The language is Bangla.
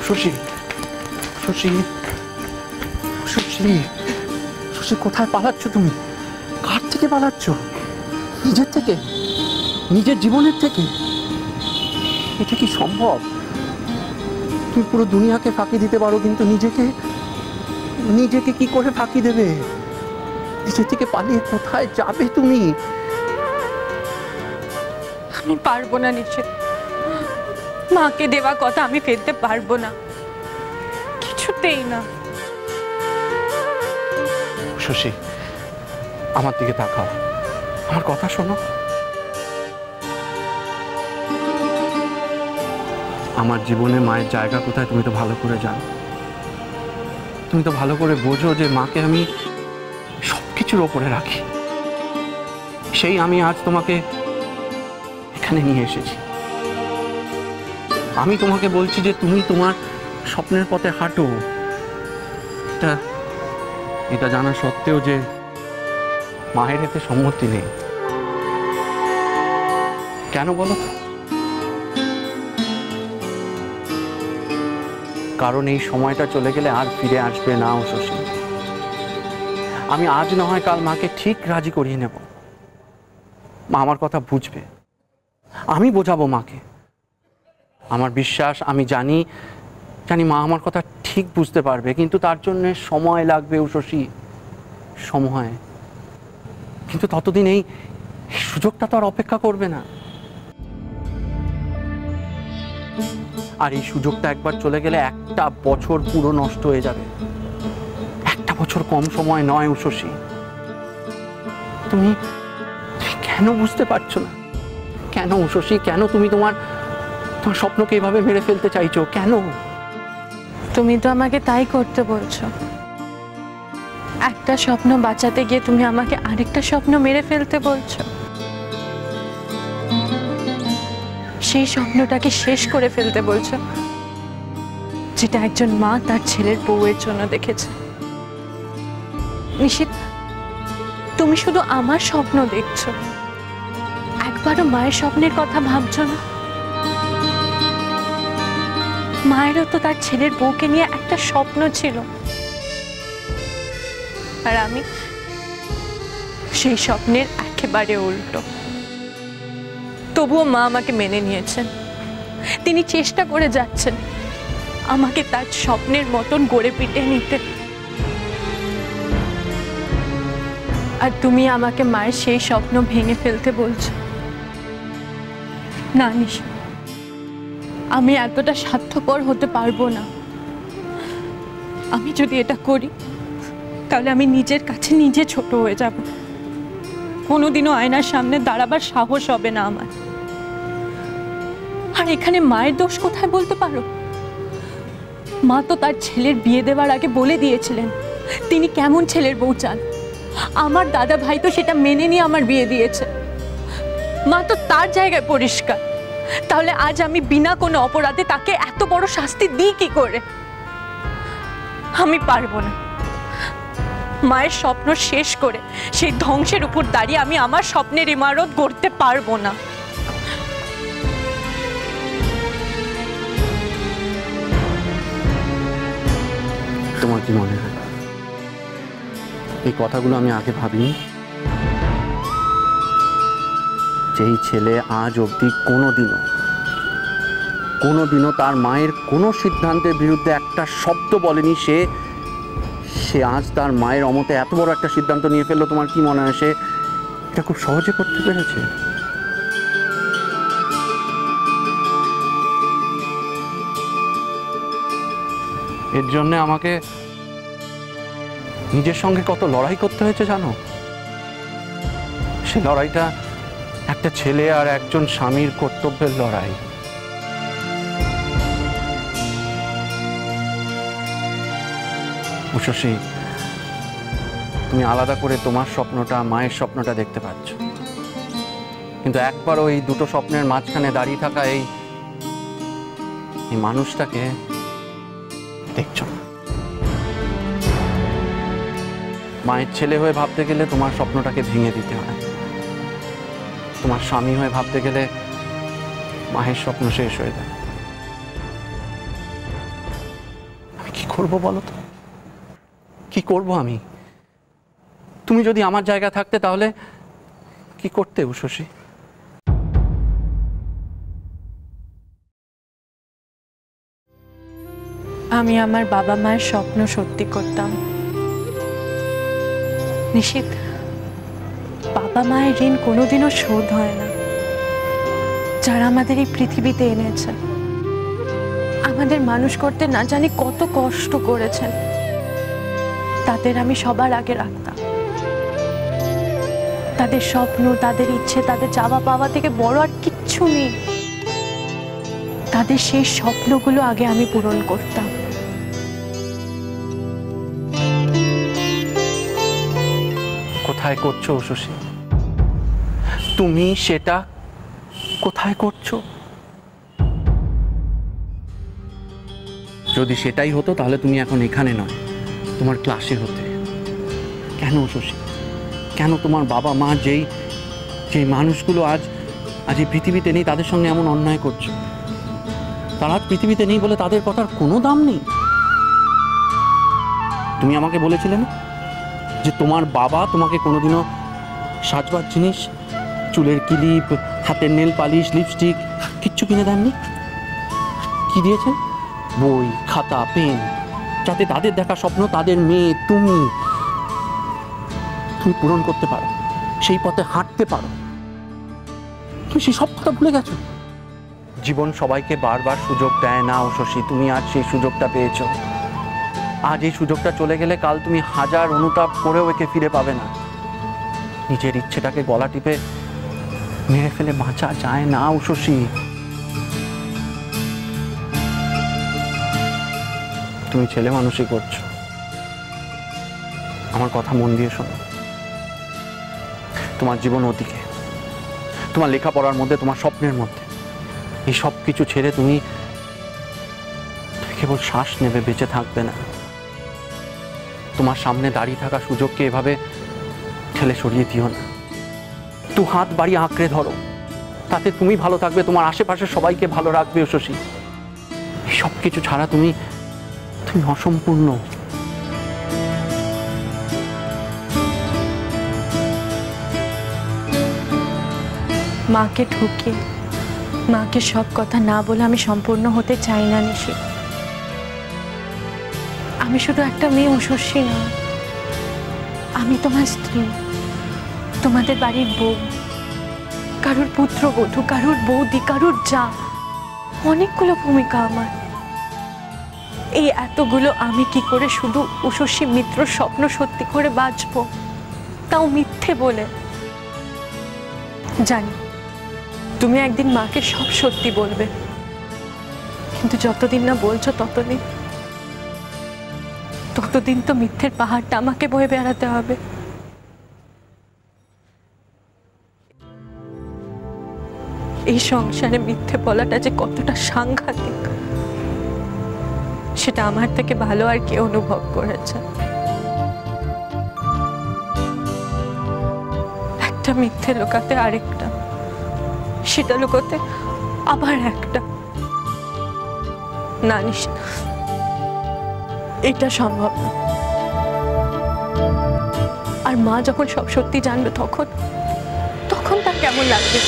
শশী, শশী, শশী, শশী, কোথায় পালাচ্ছ তুমি? কার থেকে পালাচ্ছ? নিজের থেকে, নিজের জীবনের থেকে? এটা কি সম্ভব? তুমি পুরো দুনিয়াকে ফাঁকি দিতে পারো, কিন্তু নিজেকে, নিজেকে কি করে ফাঁকি দেবে? নিজে থেকে পালিয়ে কোথায় যাবে তুমি? আমি পারবো না নিশ্চিত, মাকে দেওয়া কথা আমি ফেলতে পারবো না, কিছুতেই না। শশী, আমার দিকে তাকাও, আমার কথা শোনো। আমার জীবনে মায়ের জায়গা কোথায় তুমি তো ভালো করে জানো। তুমি তো ভালো করে বোঝো যে মাকে আমি সবকিছুর ওপরে রাখি। সেই আমি আজ তোমাকে এখানে নিয়ে এসেছি। আমি তোমাকে বলছি যে তুমি তোমার স্বপ্নের পথে হাঁটো। এটা জানা সত্ত্বেও যে মায়ের এতে সম্মতি নেই। কেন বলো? কারণ এই সময়টা চলে গেলে আর ফিরে আসবে না শশী। আমি আজ না হয় কাল মাকে ঠিক রাজি করিয়ে নেব। মা আমার কথা বুঝবে, আমি বোঝাবো মাকে। আমার বিশ্বাস, আমি জানি মা আমার কথা ঠিক বুঝতে পারবে, কিন্তু তার জন্য সময় লাগবে শশী, সময়। কিন্তু ততদিন এই সুযোগটা তো আর অপেক্ষা করবে না। আর এই সুযোগটা একবার চলে গেলে একটা বছর পুরো নষ্ট হয়ে যাবে। একটা বছর কম সময় নয় শশী। তুমি কেন বুঝতে পারছো না? কেন শশী, কেন তুমি তোমার স্বপ্নকে এভাবে মেরে ফেলতে চাইছো? কেন? তুমি তো আমাকে তাই করতে বলছো। একটা স্বপ্ন বাঁচাতে গিয়ে তুমি আমাকে আরেকটা স্বপ্ন মেরে ফেলতে বলছো। সেই স্বপ্নটাকে শেষ করে ফেলতে বলছো, যেটা একজন মা তার ছেলের বউয়ের জন্য দেখেছে। নিশিত, তুমি শুধু আমার স্বপ্ন দেখছো, একবারও মায়ের স্বপ্নের কথা ভাবছো না। মায়েরও তো তার ছেলের বউকে নিয়ে একটা স্বপ্ন ছিল, আর আমি সেই স্বপ্নের একেবারে উল্টো। তবুও মা আমাকে মেনে নিয়েছেন। তিনি চেষ্টা করে যাচ্ছেন আমাকে তার স্বপ্নের মতন গড়ে পিটে নিতে। আর তুমি আমাকে মায়ের সেই স্বপ্ন ভেঙে ফেলতে বলছো। না নিশি, আমি এতটা স্বার্থপর হতে পারবো না। আমি যদি এটা করি তাহলে আমি নিজের কাছে নিজে ছোট হয়ে যাব। কোনোদিনও আয়নার সামনে দাঁড়াবার সাহস হবে না আমার। আর এখানে মায়ের দোষ কোথায় বলতে পারো? মা তো তার ছেলের বিয়ে দেওয়ার আগে বলে দিয়েছিলেন তিনি কেমন ছেলের বউ চান। আমার দাদা ভাই তো সেটা মেনে নিয়ে আমার বিয়ে দিয়েছে। মা তো তার জায়গায় পরিষ্কার। তাহলে আজ আমি বিনা কোনো অপরাধে তাকে এত বড় শাস্তি দিই কি করে? আমি পারবো না। মায়ের স্বপ্ন শেষ করে সেই ধ্বংসের উপর দাঁড়িয়ে আমি আমার স্বপ্নের ইমারত গড়তে পারবো না। তোমার কি মনে হয় এই কথাগুলো আমি আগে ভাবিনি? যেই ছেলে আজ অবধি কোনোদিনও তার মায়ের কোনো সিদ্ধান্তের বিরুদ্ধে একটা শব্দ বলেনি, সে আজ তার মায়ের অমতে এত বড় একটা সিদ্ধান্ত নিয়ে ফেললো। তোমার কি মনে হয় সে এটা খুব সহজে করতে পেরেছে? এর জন্য আমাকে নিজের সঙ্গে কত লড়াই করতে হয়েছে জানো? সে লড়াইটা একটা ছেলে আর একজন স্বামীর কর্তব্যের লড়াই। শশী, তুমি আলাদা করে তোমার স্বপ্নটা, মায়ের স্বপ্নটা দেখতে পাচ্ছ, কিন্তু একবারও এই দুটো স্বপ্নের মাঝখানে দাঁড়িয়ে থাকা এই মানুষটাকে দেখছো না। মায়ের ছেলে হয়ে ভাবতে গেলে তোমার স্বপ্নটাকে ভেঙে দিতে হয়। তোমার স্বামী হয়ে ভাবতে গেলে মায়ের স্বপ্ন শেষ হয়ে যায়। করবো বলো তো, কি করব আমি? তুমি যদি আমার জায়গা থাকতে তাহলে কি করতে উষসী? আমি আমার বাবা মায়ের স্বপ্ন সত্যি করতাম। নিশিত, বাবা মায়ের ঋণ কোনোদিনও শোধ হয় না। যারা আমাদের এই পৃথিবীতে এনেছে, আমাদের মানুষ করতে না জানি কত কষ্ট করেছেন, তাদের আমি সবার আগে রাখতাম। তাদের স্বপ্ন, তাদের ইচ্ছে, তাদের চাওয়া পাওয়া থেকে বড় আর কিচ্ছু নেই। তাদের সেই স্বপ্নগুলো আগে আমি পূরণ করতাম। কোথায় করছো উষসী? তুমি সেটা কোথায় করছো? যদি সেটাই হতো তাহলে তুমি এখন এখানে নয়, তোমার ক্লাসে হতে। কেন উষসী? কেন তোমার বাবা মা যেই মানুষগুলো আজ এই পৃথিবীতে নেই তাদের সঙ্গে এমন অন্যায় করছো? তারা আজ পৃথিবীতে নেই বলে তাদের কথার কোনো দাম নেই? তুমি আমাকে বলেছিলে না যে তোমার বাবা তোমাকে কোনোদিনও সাজবার জিনিস, চুলের ক্লিপ, হাতের নেল পালিশ, লিপস্টিক কিচ্ছু কিনে দেননি? কি দিয়েছেন? বই, খাতা, পেন, যাতে তাদের দেখা স্বপ্ন, তাদের মেয়ে তুমি পূরণ করতে পারো, সেই পথে হাঁটতে পারো। তুমি সেই সব কথা ভুলে গেছো। জীবন সবাইকে বারবার সুযোগ দেয় না উষসী, তুমি আজ সেই সুযোগটা পেয়েছো। আজ এই সুযোগটা চলে গেলে কাল তুমি হাজার অনুতাপ করেও একে ফিরে পাবে না। নিজের ইচ্ছেটাকে গলা টিপে মেরে ফেলে বাঁচা যায় না উষসী। তুমি ছেলে মানুষই করছো। আমার কথা মন দিয়ে শোনো। তোমার জীবন ওদিকে, তোমার লেখাপড়ার মধ্যে, তোমার স্বপ্নের মধ্যে। এই সব কিছু ছেড়ে তুমি কেবল শ্বাস নেবে, বেঁচে থাকবে না। তোমার সামনে দাঁড়িয়ে থাকা সুযোগকে এভাবে ঠেলে সরিয়ে দিও না। দু হাত বাড়িয়ে আঁকড়ে ধরো, তাতে তুমি ভালো থাকবে, তোমার আশেপাশে সবাইকে ভালো রাখবে উষসী। এই সব কিছু ছাড়া তুমি অসম্পূর্ণ। মাকে ঠকিয়ে, মাকে সব কথা না বলে আমি সম্পূর্ণ হতে চাই না নিশি। আমি শুধু একটা মেয়ে উষসী না, আমি তোমার স্ত্রী, তোমাদের বাড়ির বউ, কারোর পুত্রবধূ, কারোর বৌদি, কারোর যা, অনেকগুলো ভূমিকা আমার। এই এতগুলো আমি কি করে শুধু উষসী মিত্র স্বপ্ন সত্যি করে বাঁচবো, তাও মিথ্যে বলে? জানি তুমি একদিন মাকে সব সত্যি বলবে, কিন্তু যতদিন না বলছো ততদিন তো মিথ্যের পাহাড়টা আমাকে বয়ে বেড়াতে হবে। এই সংসারে মিথ্যে বলাটা যে কতটা সাংঘাতিক, সেটা আমার থেকে ভালো আর কে অনুভব করেছে। একটা মিথ্যে লুকাতে আরেকটা, সেটা লুকোতে আবার একটা। না নিশি, এটা সম্ভব না। আর মা যখন সব সত্যি জানবে তখন তার কেমন লাগবে?